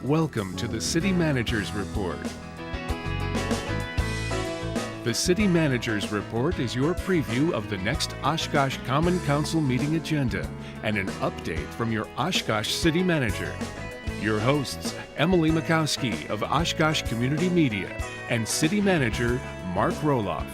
Welcome to the City Manager's Report. The City Manager's Report is your preview of the next Oshkosh Common Council meeting agenda and an update from your Oshkosh City Manager. Your hosts, Emily Mikowski of Oshkosh Community Media and City Manager Mark Roloff.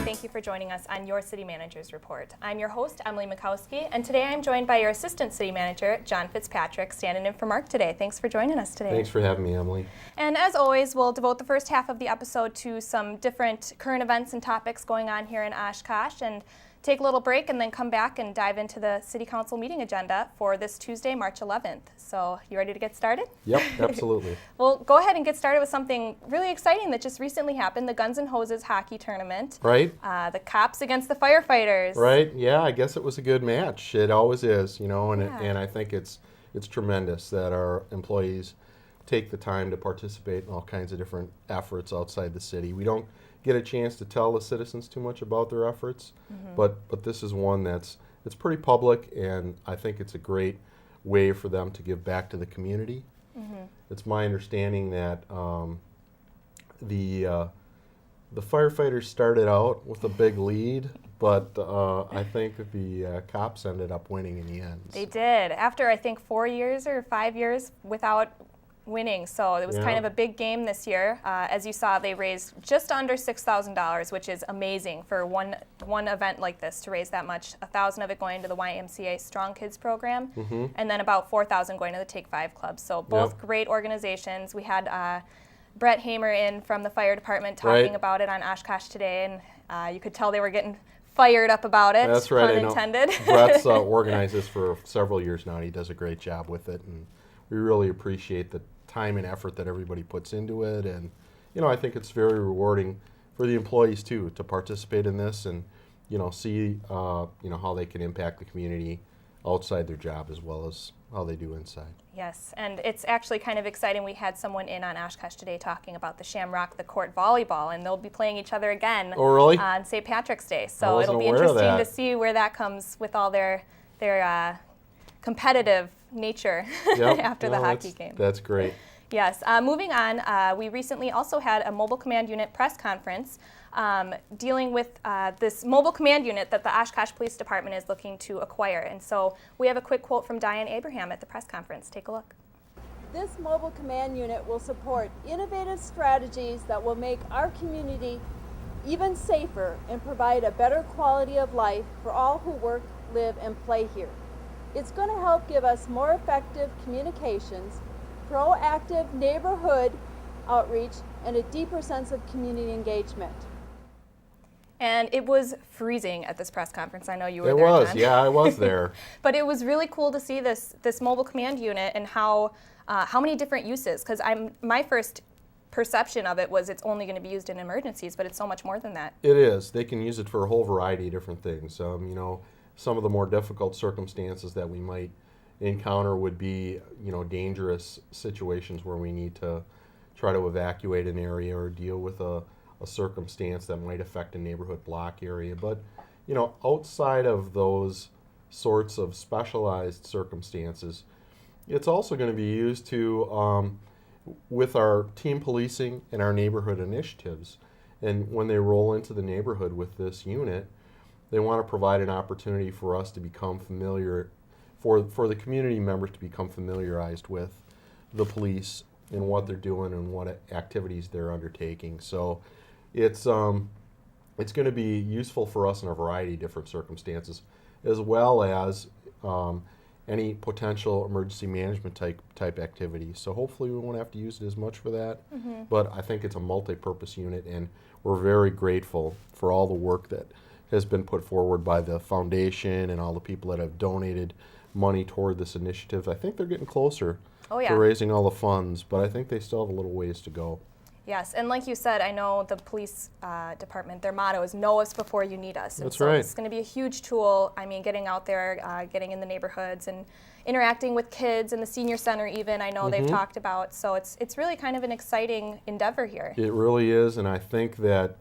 Thank you for joining us on your City Manager's Report. I'm your host, Emily Mikowski, and today I'm joined by your Assistant City Manager, John Fitzpatrick, standing in for Mark today. Thanks for joining us today. Thanks for having me, Emily. And as always, we'll devote the first half of the episode to some different current events and topics going on here in Oshkosh, and take a little break and then come back and dive into the City Council meeting agenda for this Tuesday, March 11th. So you ready to get started? Yep, absolutely. Well, go ahead and get started with something really exciting that just recently happened, the Guns N' Hoses hockey tournament. Right. The cops against the firefighters. Right, yeah, I guess it was a good match. It always is, you know, and, Yeah. and I think it's tremendous that our employees take the time to participate in all kinds of different efforts outside the city. We don't get a chance to tell the citizens too much about their efforts, but this is one it's pretty public, and I think it's a great way for them to give back to the community. It's my understanding that the firefighters started out with a big lead, but I think the cops ended up winning in the end. They did, after I think 4 years or 5 years without winning. So it was kind of a big game this year. As you saw, they raised just under $6,000, which is amazing for one event like this to raise that much. $1,000 of it going to the YMCA Strong Kids program, and then about $4,000 going to the Take 5 Club. So both great organizations. We had Brett Hamer in from the fire department talking about it on Oshkosh Today, and you could tell they were getting fired up about it. That's right. Pun intended. Brett's organized this for several years now, and he does a great job with it, and we really appreciate the time and effort that everybody puts into it. And I think it's very rewarding for the employees too to participate in this and see how they can impact the community outside their job as well as how they do inside. Yes, and it's actually kind of exciting. We had someone in on Oshkosh Today talking about the Shamrock, the court volleyball, and they'll be playing each other again on St. Patrick's Day. So it'll be interesting to see where that comes with all their competitive nature after the hockey game. That's great. Yes. Moving on, we recently also had a Mobile Command Unit press conference dealing with this mobile command unit that the Oshkosh Police Department is looking to acquire. And so we have a quick quote from Diane Abraham at the press conference. Take a look. This mobile command unit will support innovative strategies that will make our community even safer and provide a better quality of life for all who work, live, and play here. It's going to help give us more effective communications, proactive neighborhood outreach, and a deeper sense of community engagement. And it was freezing at this press conference. I know you were there, It was, John. yeah, I was there. But it was really cool to see this mobile command unit and how many different uses. Because my first perception of it was it's only going to be used in emergencies, but it's so much more than that. It is. They can use it for a whole variety of different things. Some of the more difficult circumstances that we might encounter would be, dangerous situations where we need to try to evacuate an area or deal with a circumstance that might affect a neighborhood block area. But, outside of those sorts of specialized circumstances, it's also going to be used to, with our team policing and our neighborhood initiatives. And when they roll into the neighborhood with this unit, they want to provide an opportunity for us to become familiar, for the community members to become familiarized with the police and what they're doing and what activities they're undertaking. So it's going to be useful for us in a variety of different circumstances, as well as any potential emergency management type activities. So hopefully we won't have to use it as much for that, but I think it's a multi-purpose unit, and we're very grateful for all the work that has been put forward by the foundation and all the people that have donated money toward this initiative. I think they're getting closer to raising all the funds, but I think they still have a little ways to go. Yes, and like you said, I know the police department, their motto is know us before you need us. And That's so right. It's going to be a huge tool. I mean, getting out there, getting in the neighborhoods and interacting with kids in the senior center even, I know they've talked about. So it's really kind of an exciting endeavor here. It really is, and I think that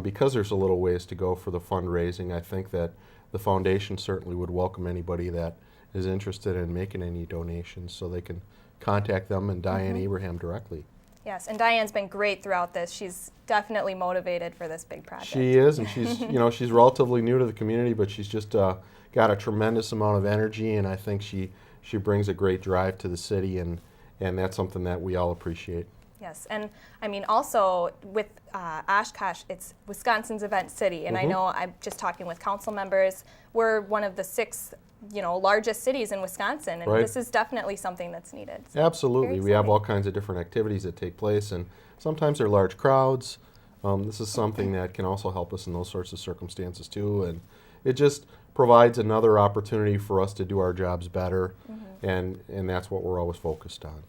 because there's a little ways to go for the fundraising, I think that the foundation certainly would welcome anybody that is interested in making any donations, so they can contact them and Diane Abraham directly. Yes, and Diane's been great throughout this. She's definitely motivated for this big project. She is, and she's she's relatively new to the community, but she's just got a tremendous amount of energy, and I think she brings a great drive to the city, and that's something that we all appreciate. Yes, and I mean also with Oshkosh, it's Wisconsin's event city, and I know I'm just talking with council members. We're one of the 6, largest cities in Wisconsin, and this is definitely something that's needed. So Absolutely, we have all kinds of different activities that take place, and sometimes they're large crowds. This is something that can also help us in those sorts of circumstances too, and it just provides another opportunity for us to do our jobs better, and that's what we're always focused on.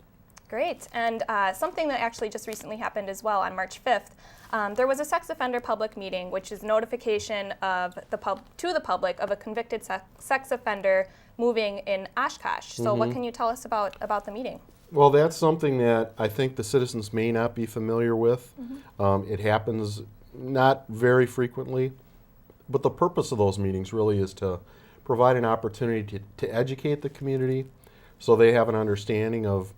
Great, and something that actually just recently happened as well on March 5th, there was a sex offender public meeting, which is notification of to the public of a convicted sex offender moving in Oshkosh. So what can you tell us about the meeting? Well, that's something that I think the citizens may not be familiar with. It happens not very frequently, but the purpose of those meetings really is to provide an opportunity to educate the community so they have an understanding of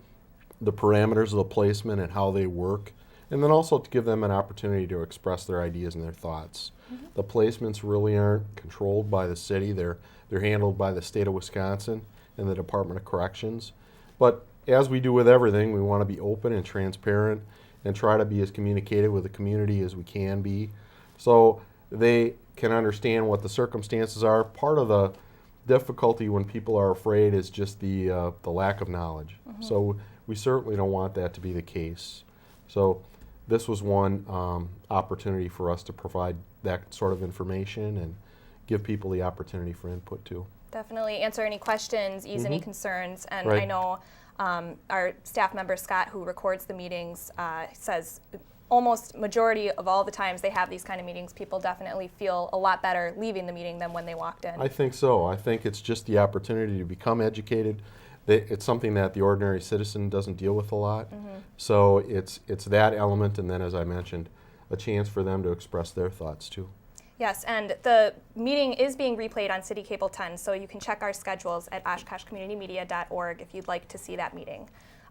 the parameters of the placement and how they work, and then also to give them an opportunity to express their ideas and their thoughts. The placements really aren't controlled by the city. They're handled by the state of Wisconsin and the Department of Corrections. But as we do with everything, we want to be open and transparent and try to be as communicative with the community as we can be, so they can understand what the circumstances are. Part of the difficulty when people are afraid is just the lack of knowledge. So we certainly don't want that to be the case. So this was one opportunity for us to provide that sort of information and give people the opportunity for input too. Definitely answer any questions, ease any concerns, and Right. I know our staff member Scott, who records the meetings, says almost majority of all the times they have these kind of meetings, people definitely feel a lot better leaving the meeting than when they walked in. I think so. I think it's just the opportunity to become educated. It's something that the ordinary citizen doesn't deal with a lot. So it's that element, and then, as I mentioned, a chance for them to express their thoughts too. Yes, and the meeting is being replayed on City Cable 10, so you can check our schedules at oshkoshcommunitymedia.org if you'd like to see that meeting.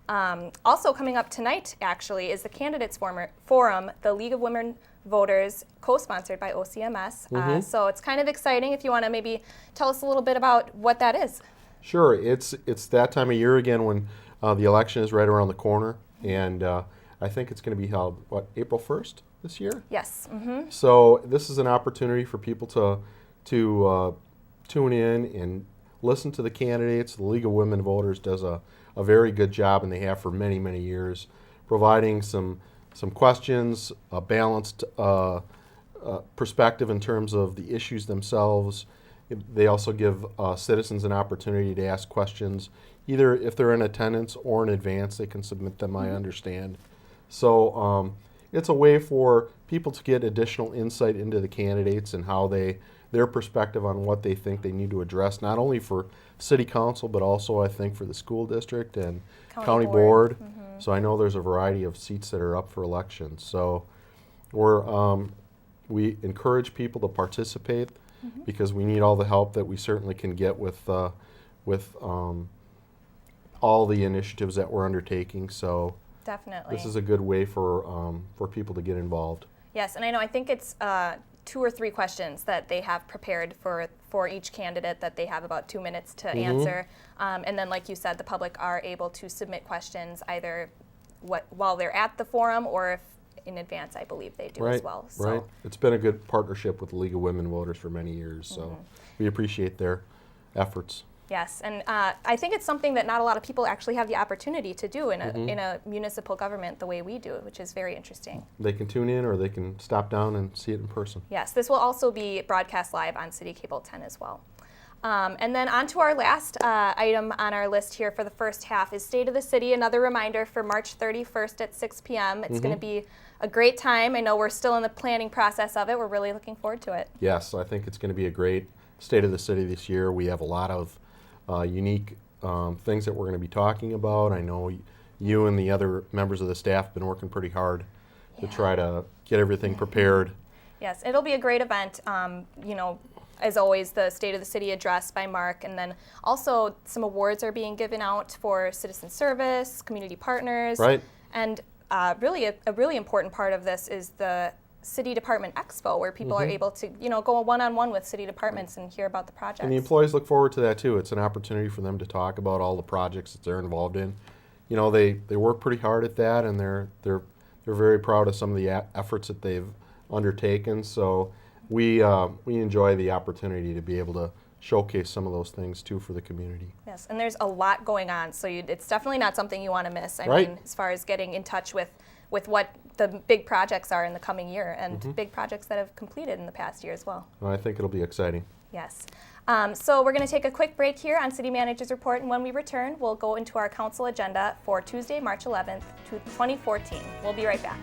Also coming up tonight, actually, is the Candidates Forum, the League of Women Voters, co-sponsored by OCMS. So it's kind of exciting if you want to maybe tell us a little bit about what that is. Sure, it's that time of year again when the election is right around the corner, and I think it's going to be held, April 1st this year? Yes. So this is an opportunity for people to tune in and listen to the candidates. The League of Women Voters does a very good job, and they have for many, many years, providing some questions, a balanced perspective in terms of the issues themselves. They also give citizens an opportunity to ask questions, either if they're in attendance or in advance. They can submit them, I understand. So it's a way for people to get additional insight into the candidates and how their perspective on what they think they need to address, not only for city council, but also I think for the school district and county board. So I know there's a variety of seats that are up for election. So we encourage people to participate because we need all the help that we certainly can get with all the initiatives that we're undertaking. So Definitely. this is a good way for people to get involved. Yes, and I think it's 2 or 3 questions that they have prepared for each candidate that they have about 2 minutes to answer. And then, like you said, the public are able to submit questions either while they're at the forum or if in advance, I believe they do as well. So. Right. It's been a good partnership with the League of Women Voters for many years, so we appreciate their efforts. Yes, and I think it's something that not a lot of people actually have the opportunity to do in a municipal government the way we do it, which is very interesting. They can tune in or they can stop down and see it in person. Yes, this will also be broadcast live on City Cable 10 as well. And then on to our last item on our list here for the first half is State of the City. Another reminder for March 31st at 6 p.m. It's going to be a great time. I know we're still in the planning process of it. We're really looking forward to it. Yes, I think it's going to be a great State of the City this year. We have a lot of unique things that we're going to be talking about. I know you and the other members of the staff have been working pretty hard to try to get everything prepared. Yes, it'll be a great event. as always, the State of the City address by Mark, and then also some awards are being given out for citizen service, community partners. Right. And really, a really important part of this is the City Department Expo, where people are able to, go one-on-one with city departments and hear about the projects. And the employees look forward to that too. It's an opportunity for them to talk about all the projects that they're involved in. They work pretty hard at that, and they're very proud of some of the efforts that they've undertaken. So we enjoy the opportunity to be able to showcase some of those things too for the community. Yes, and there's a lot going on, so it's definitely not something you want to miss. I mean, as far as getting in touch with what the big projects are in the coming year, and big projects that have completed in the past year as well. I think it'll be exciting. Yes. So we're going to take a quick break here on City Manager's Report, and when we return, we'll go into our council agenda for Tuesday, March 11th, 2014. We'll be right back.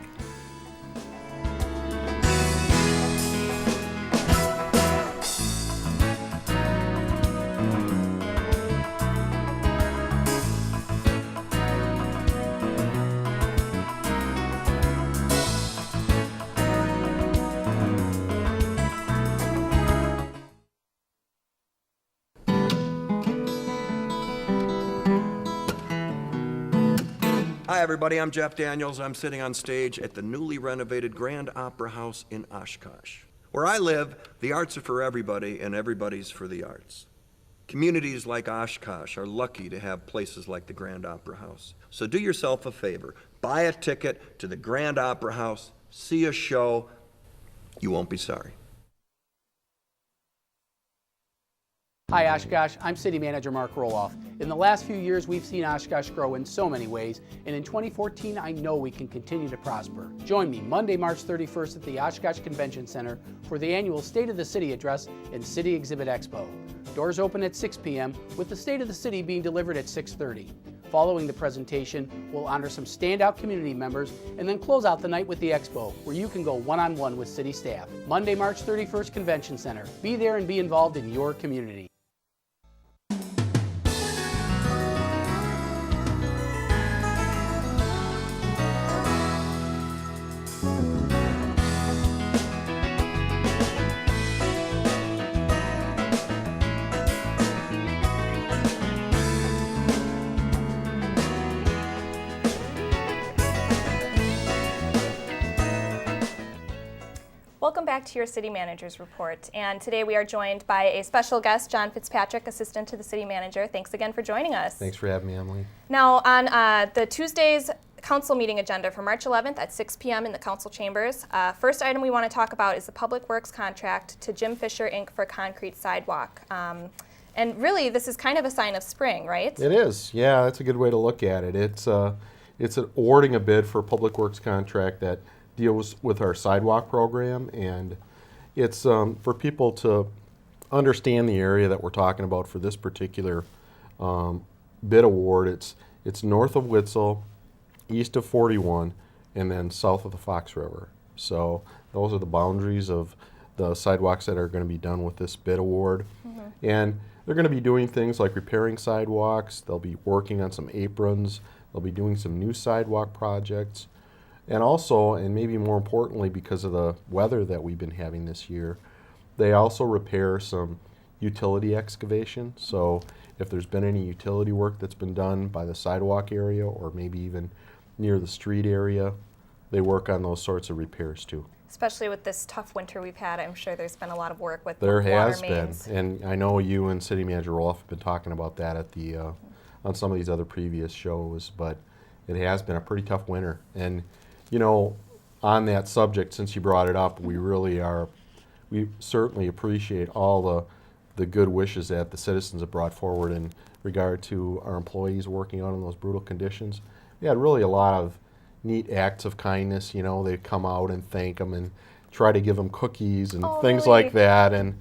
Hi everybody, I'm Jeff Daniels. I'm sitting on stage at the newly renovated Grand Opera House in Oshkosh. Where I live, the arts are for everybody and everybody's for the arts. Communities like Oshkosh are lucky to have places like the Grand Opera House. So do yourself a favor, buy a ticket to the Grand Opera House, see a show, you won't be sorry. Hi Oshkosh, I'm City Manager Mark Roloff. In the last few years, we've seen Oshkosh grow in so many ways, and in 2014, I know we can continue to prosper. Join me Monday, March 31st at the Oshkosh Convention Center for the annual State of the City Address and City Exhibit Expo. Doors open at 6 p.m., with the State of the City being delivered at 6:30. Following the presentation, we'll honor some standout community members and then close out the night with the expo, where you can go one-on-one with city staff. Monday, March 31st, Convention Center. Be there and be involved in your community. Welcome back to your City Manager's Report. And today we are joined by a special guest, John Fitzpatrick, Assistant to the City Manager. Thanks again for joining us. Thanks for having me, Emily. Now, on the Tuesday's council meeting agenda for March 11th at 6 p.m. in the council chambers, first item we want to talk about is the Public Works contract to Jim Fisher, Inc. for concrete sidewalk. And really, this is kind of a sign of spring, right? It is. Yeah, that's a good way to look at it. It's awarding a bid for a Public Works contract that deals with our sidewalk program, and it's for people to understand the area that we're talking about for this particular bid award. It's north of Witzel, east of 41, and then south of the Fox River. So those are the boundaries of the sidewalks that are going to be done with this bid award. And they're going to be doing things like repairing sidewalks. They'll be working on some aprons. They'll be doing some new sidewalk projects. And also, and maybe more importantly, because of the weather that we've been having this year, they also repair some utility excavation. So if there's been any utility work that's been done by the sidewalk area or maybe even near the street area, they work on those sorts of repairs too. Especially with this tough winter we've had, I'm sure there's been a lot of work with there water has mains. been, and I know you and City Manager Roloff have been talking about that at the on some of these other previous shows, but it has been a pretty tough winter. And on that subject, since you brought it up, we certainly appreciate all the good wishes that the citizens have brought forward in regard to our employees working out in those brutal conditions. We had really a lot of neat acts of kindness. They come out and thank them and try to give them cookies and things really? like that, and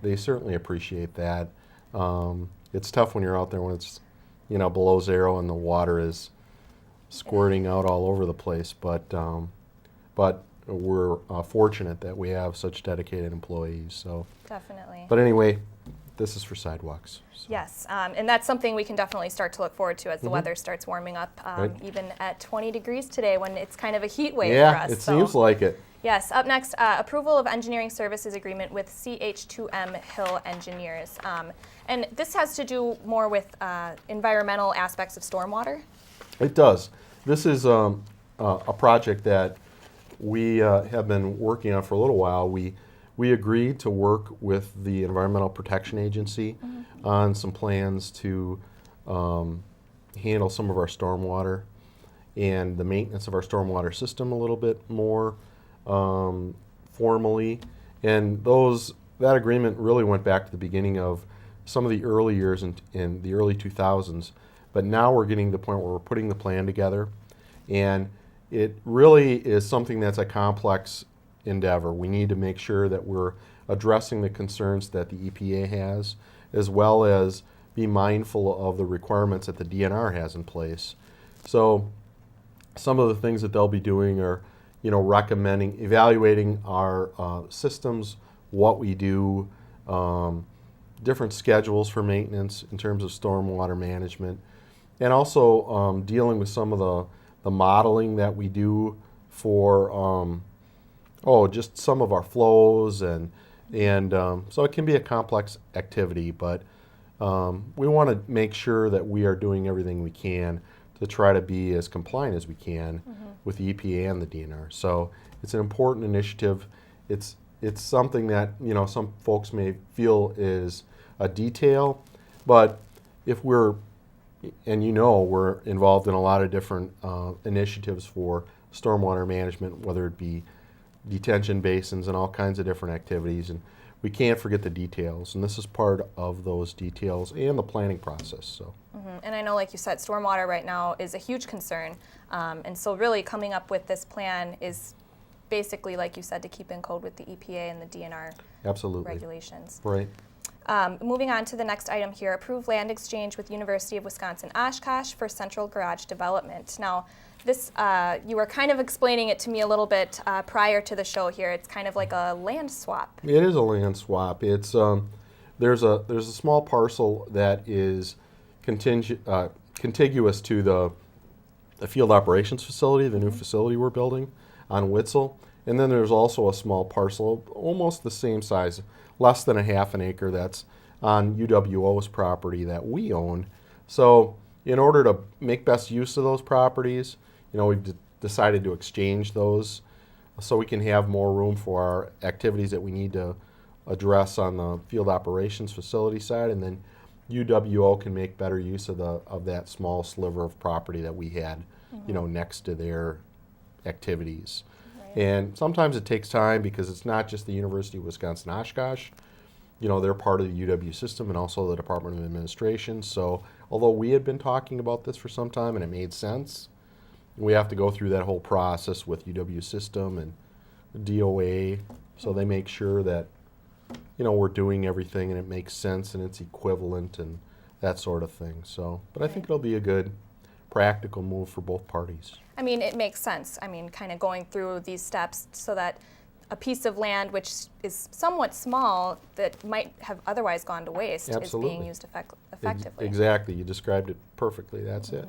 they certainly appreciate that. It's tough when you're out there when it's below zero and the water is squirting out all over the place, but we're fortunate that we have such dedicated employees. So Definitely. But anyway, this is for sidewalks. So. Yes, and that's something we can definitely start to look forward to as the weather starts warming up, Right. even at 20 degrees today when it's kind of a heat wave Yeah, for us. it seems like it. Yes, up next, approval of engineering services agreement with CH2M Hill Engineers. And this has to do more with environmental aspects of stormwater. It does. This is a project that we have been working on for a little while. We agreed to work with the Environmental Protection Agency on some plans to handle some of our stormwater and the maintenance of our stormwater system a little bit more formally. And that agreement really went back to the beginning of some of the early years in the early 2000s. But now we're getting to the point where we're putting the plan together. And it really is something that's a complex endeavor. We need to make sure that we're addressing the concerns that the EPA has, as well as be mindful of the requirements that the DNR has in place. So some of the things that they'll be doing are, evaluating our systems, what we do, different schedules for maintenance in terms of stormwater management, and also dealing with some of the modeling that we do for just some of our flows and so it can be a complex activity, but we want to make sure that we are doing everything we can to try to be as compliant as we can with the EPA and the DNR. So it's an important initiative. It's something that some folks may feel is a detail, but if we're involved in a lot of different initiatives for stormwater management, whether it be detention basins and all kinds of different activities, and we can't forget the details, and this is part of those details and the planning process. So. And I know, like you said, stormwater right now is a huge concern, and so really coming up with this plan is basically, like you said, to keep in code with the EPA and the DNR Absolutely. regulations. Right. Moving on to the next item here, approve land exchange with University of Wisconsin Oshkosh for central garage development. Now, this, you were kind of explaining it to me a little bit prior to the show here. It's kind of like a land swap. It is a land swap. It's there's a small parcel that is contiguous to the field operations facility, the new facility we're building on Witzel, and then there's also a small parcel, almost the same size, less than a half an acre, that's on UWO's property that we own. So in order to make best use of those properties, we've decided to exchange those so we can have more room for our activities that we need to address on the field operations facility side, and then UWO can make better use of that small sliver of property that we had, next to their activities. Right. And sometimes it takes time because it's not just the University of Wisconsin Oshkosh. They're part of the UW system and also the Department of Administration. So although we had been talking about this for some time and it made sense, we have to go through that whole process with UW system and DOA, so they make sure that we're doing everything and it makes sense and it's equivalent and that sort of thing. So, but I think it'll be a good practical move for both parties. I mean, it makes sense. I mean, kind of going through these steps so that a piece of land which is somewhat small that might have otherwise gone to waste Absolutely. is being used effectively. Exactly. You described it perfectly. That's it.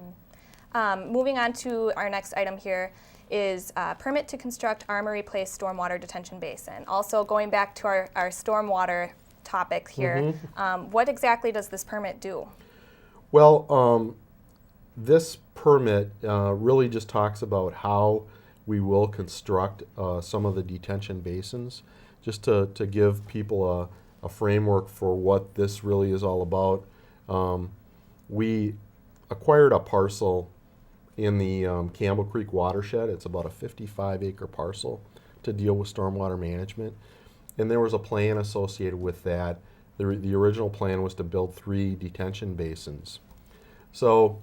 Moving on to our next item here is permit to construct Armory Place stormwater detention basin. Also going back to our stormwater topic here, what exactly does this permit do? Well, this permit really just talks about how we will construct some of the detention basins, just to give people a framework for what this really is all about. We acquired a parcel in the Campbell Creek watershed. It's about a 55-acre parcel to deal with stormwater management. And there was a plan associated with that. The original plan was to build 3 detention basins. So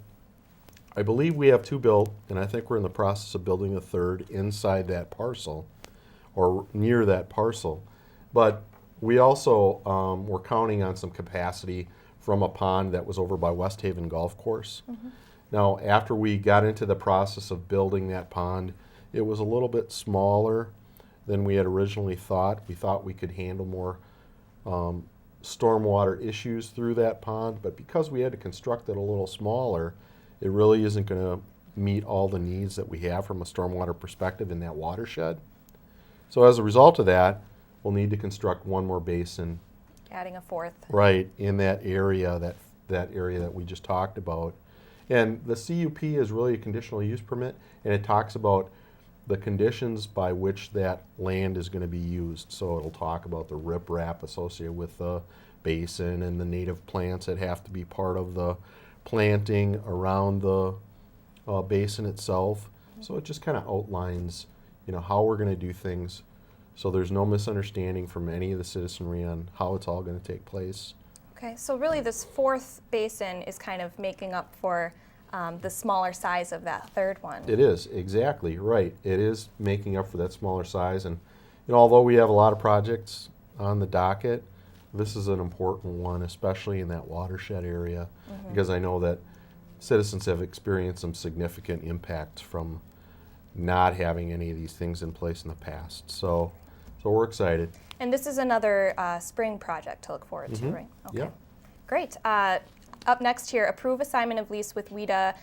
I believe we have 2 built, and I think we're in the process of building a 3rd inside that parcel or near that parcel. But we also were counting on some capacity from a pond that was over by West Haven Golf Course. Now, after we got into the process of building that pond, it was a little bit smaller than we had originally thought. We thought we could handle more stormwater issues through that pond, but because we had to construct it a little smaller, it really isn't going to meet all the needs that we have from a stormwater perspective in that watershed. So as a result of that, we'll need to construct one more basin Adding a fourth. right in that area, that area that we just talked about. And the CUP is really a conditional use permit, and it talks about the conditions by which that land is going to be used. So it'll talk about the riprap associated with the basin and the native plants that have to be part of the planting around the basin itself. So it just kind of outlines, how we're going to do things, so there's no misunderstanding from any of the citizenry on how it's all going to take place. Okay, so really this fourth basin is kind of making up for the smaller size of that third one. It is, exactly, right. It is making up for that smaller size, and although we have a lot of projects on the docket, this is an important one, especially in that watershed area, because I know that citizens have experienced some significant impacts from not having any of these things in place in the past. So we're excited. And this is another spring project to look forward to, right? Okay. Yeah. Great. Up next here, approve assignment of lease with Weeda,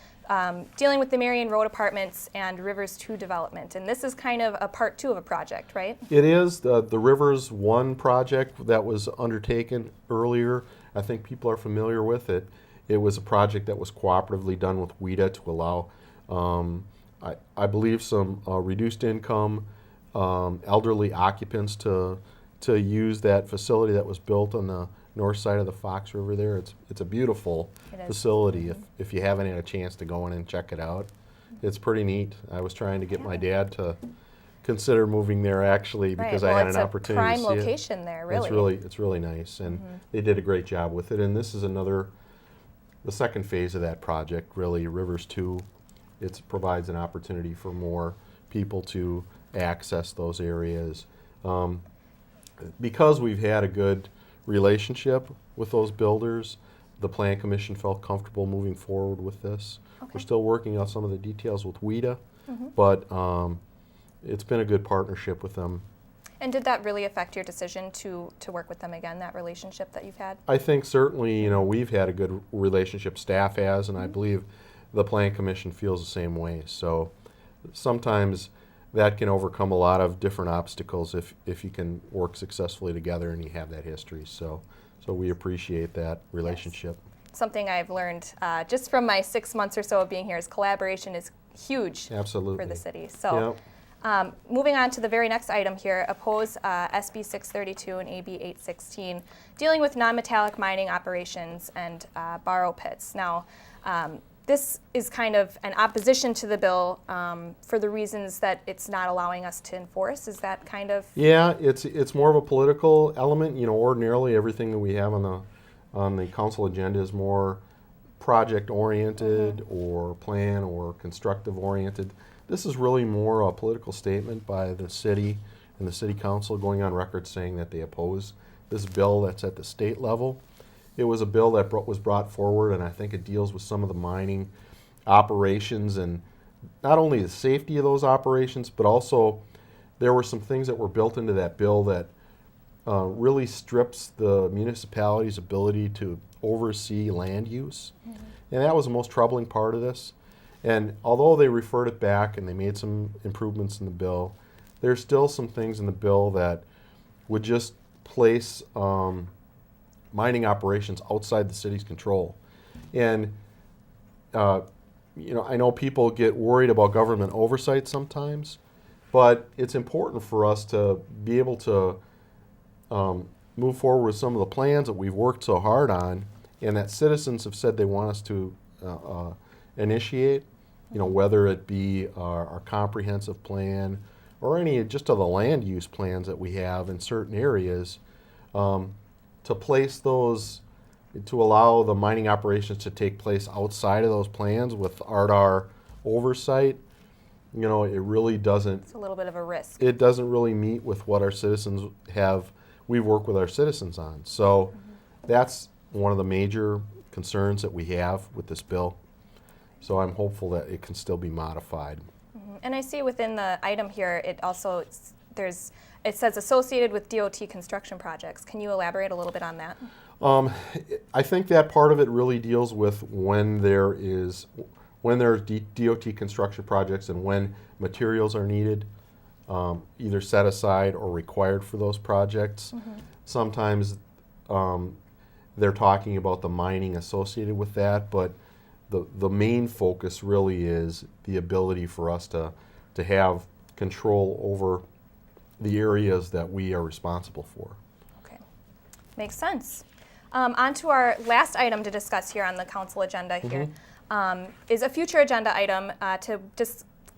dealing with the Marion Road Apartments and Rivers 2 development. And this is kind of a part 2 of a project, right? It is the Rivers 1 project that was undertaken earlier. I think people are familiar with it. It was a project that was cooperatively done with Weeda to allow, I believe, some reduced income elderly occupants to use that facility that was built on the north side of the Fox River there. It's a beautiful facility. If you haven't had a chance to go in and check it out, it's pretty neat. I was trying to get my dad to consider moving there actually because I had an opportunity to see it. It's a prime location there, really. It's really nice, and they did a great job with it. And this is the second phase of that project, really, Rivers 2. It provides an opportunity for more people to access those areas. Because we've had a good relationship with those builders, the Plan Commission felt comfortable moving forward with this. Okay. We're still working out some of the details with Weeda, but it's been a good partnership with them. And did that really affect your decision to work with them again, that relationship that you've had? I think certainly, we've had a good relationship, staff has, and I believe the Plan Commission feels the same way. So sometimes that can overcome a lot of different obstacles if you can work successfully together and you have that history. So we appreciate that relationship. Yes. Something I've learned just from my 6 months or so of being here is collaboration is huge Absolutely. for the city. So moving on to the very next item here, oppose SB 632 and AB 816, dealing with non-metallic mining operations and borrow pits. Now, this is kind of an opposition to the bill for the reasons that it's not allowing us to enforce. Is that kind of? Yeah, it's more of a political element. Ordinarily everything that we have on the council agenda is more project oriented or plan or constructive oriented. This is really more a political statement by the city and the city council going on record saying that they oppose this bill that's at the state level. It was a bill that was brought forward, and I think it deals with some of the mining operations and not only the safety of those operations, but also there were some things that were built into that bill that really strips the municipality's ability to oversee land use. And that was the most troubling part of this. And although they referred it back and they made some improvements in the bill, there's still some things in the bill that would just place mining operations outside the city's control. And I know people get worried about government oversight sometimes, but it's important for us to be able to move forward with some of the plans that we've worked so hard on and that citizens have said they want us to initiate, whether it be our comprehensive plan or any just of the land use plans that we have in certain areas, to place those, to allow the mining operations to take place outside of those plans with ARDAR oversight, it really doesn't. It's a little bit of a risk. It doesn't really meet with what our citizens we work with our citizens on. So that's one of the major concerns that we have with this bill. So I'm hopeful that it can still be modified. And I see within the item here, it also it says associated with DOT construction projects. Can you elaborate a little bit on that? I think that part of it really deals with when there's DOT construction projects and when materials are needed. either set aside or required for those projects. Sometimes they're talking about the mining associated with that, but the main focus really is the ability for us to have control over the areas that we are responsible for. Okay, makes sense. On to our last item to discuss here on the council agenda here is a future agenda item to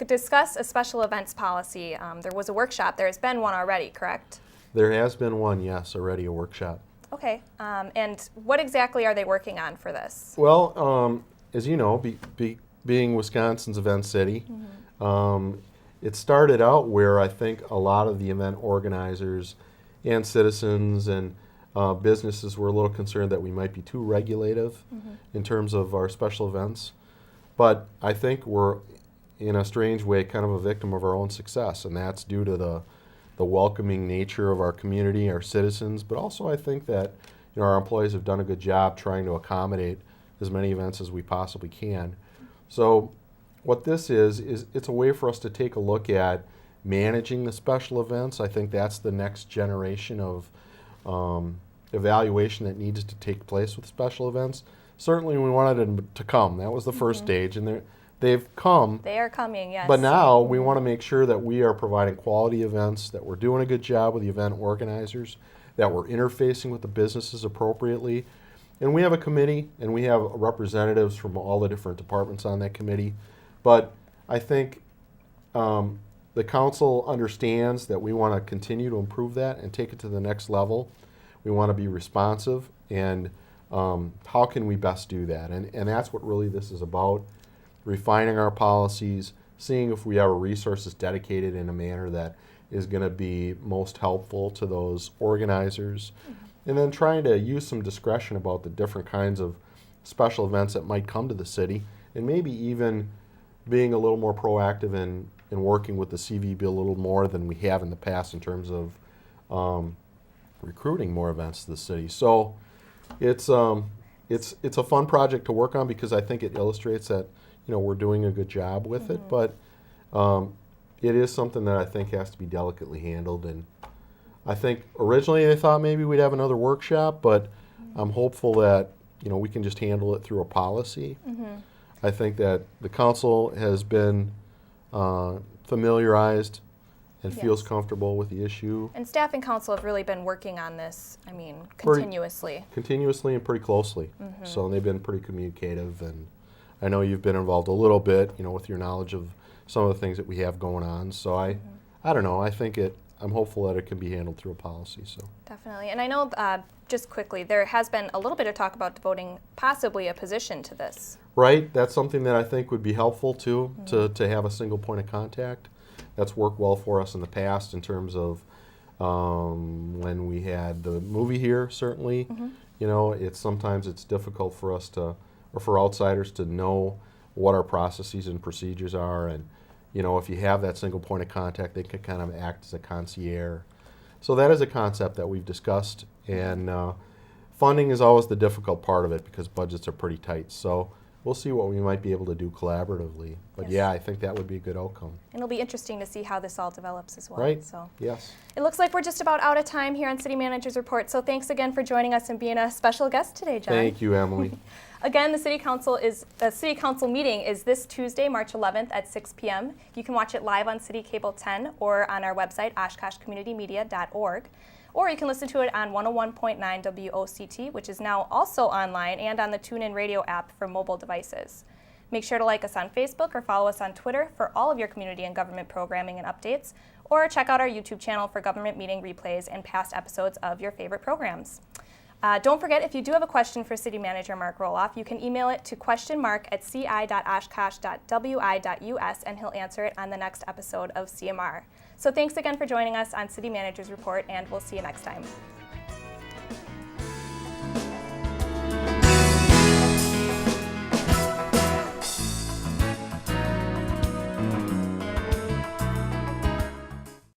discuss a special events policy. There was a workshop. There has been one already, correct? There has been one, yes, already a workshop. Okay, and what exactly are they working on for this? Well, as you know, being Wisconsin's event city, it started out where I think a lot of the event organizers and citizens and businesses were a little concerned that we might be too regulative in terms of our special events. But I think we're, in a strange way, kind of a victim of our own success, and that's due to the welcoming nature of our community, our citizens, but also I think that our employees have done a good job trying to accommodate as many events as we possibly can. So what this is it's a way for us to take a look at managing the special events. I think that's the next generation of evaluation that needs to take place with special events. Certainly we wanted them to come. That was the first stage, and they've come. They are coming, yes. But now we want to make sure that we are providing quality events, that we're doing a good job with the event organizers, that we're interfacing with the businesses appropriately. And we have a committee, and we have representatives from all the different departments on that committee. But I think the council understands that we want to continue to improve that and take it to the next level. We want to be responsive, and how can we best do that? And that's what really this is about. Refining our policies, seeing if we have resources dedicated in a manner that is going to be most helpful to those organizers, and then trying to use some discretion about the different kinds of special events that might come to the city, and maybe even being a little more proactive in working with the CVB a little more than we have in the past in terms of recruiting more events to the city. So it's a fun project to work on because I think it illustrates that we're doing a good job with it, but it is something that I think has to be delicately handled. And I think originally they thought maybe we'd have another workshop, but I'm hopeful that we can just handle it through a policy. I think that the council has been familiarized and feels comfortable with the issue. And staff and council have really been working on this, continuously. Continuously and pretty closely. So they've been pretty communicative, and I know you've been involved a little bit, with your knowledge of some of the things that we have going on. So I don't know. I think I'm hopeful that it can be handled through a policy. So definitely. And I know, just quickly, there has been a little bit of talk about devoting possibly a position to this. Right. That's something that I think would be helpful too, to have a single point of contact. That's worked well for us in the past in terms of when we had the movie here. Certainly, sometimes it's difficult for us or for outsiders to know what our processes and procedures are, and if you have that single point of contact, they can kind of act as a concierge. So that is a concept that we've discussed, and funding is always the difficult part of it because budgets are pretty tight. So we'll see what we might be able to do collaboratively. But yeah, I think that would be a good outcome. And it'll be interesting to see how this all develops as well. Right. So yes. It looks like we're just about out of time here on City Manager's Report. So thanks again for joining us and being a special guest today, John. Thank you, Emily. Again, the City Council meeting is this Tuesday, March 11th at 6 p.m. You can watch it live on City Cable 10 or on our website, oshkoshcommunitymedia.org. Or you can listen to it on 101.9 WOCT, which is now also online, and on the TuneIn Radio app for mobile devices. Make sure to like us on Facebook or follow us on Twitter for all of your community and government programming and updates, or check out our YouTube channel for government meeting replays and past episodes of your favorite programs. Don't forget, if you do have a question for City Manager Mark Roloff, you can email it to questionmark@ci.oshkosh.wi.us, and he'll answer it on the next episode of CMR. So thanks again for joining us on City Manager's Report, and we'll see you next time.